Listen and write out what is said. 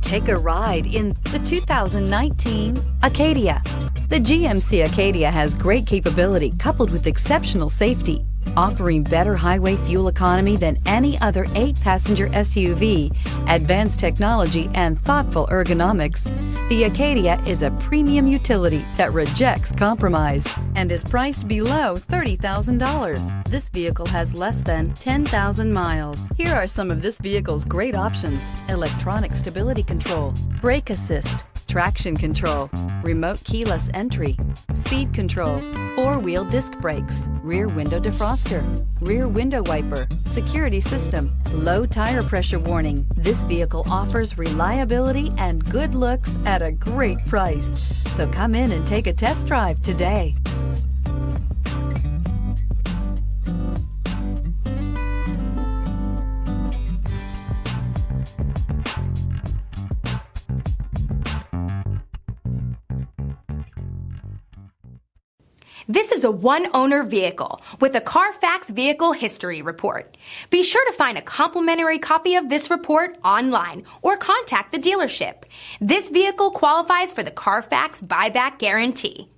Take a ride in the 2019 Acadia. The GMC Acadia has great capability coupled with exceptional safety, offering better highway fuel economy than any other 8-passenger SUV, advanced technology, and thoughtful ergonomics. The Acadia is a premium utility that rejects compromise and is priced below $30,000. This vehicle has less than 10,000 miles. Here are some of this vehicle's great options: electronic stability control, brake assist, traction control, remote keyless entry, speed control, 4-wheel disc brakes, rear window defroster, rear window wiper, security system, low tire pressure warning. This vehicle offers reliability and good looks at a great price. So come in and take a test drive today. This is a one-owner vehicle with a Carfax Vehicle History Report. Be sure to find a complimentary copy of this report online or contact the dealership. This vehicle qualifies for the Carfax Buyback Guarantee.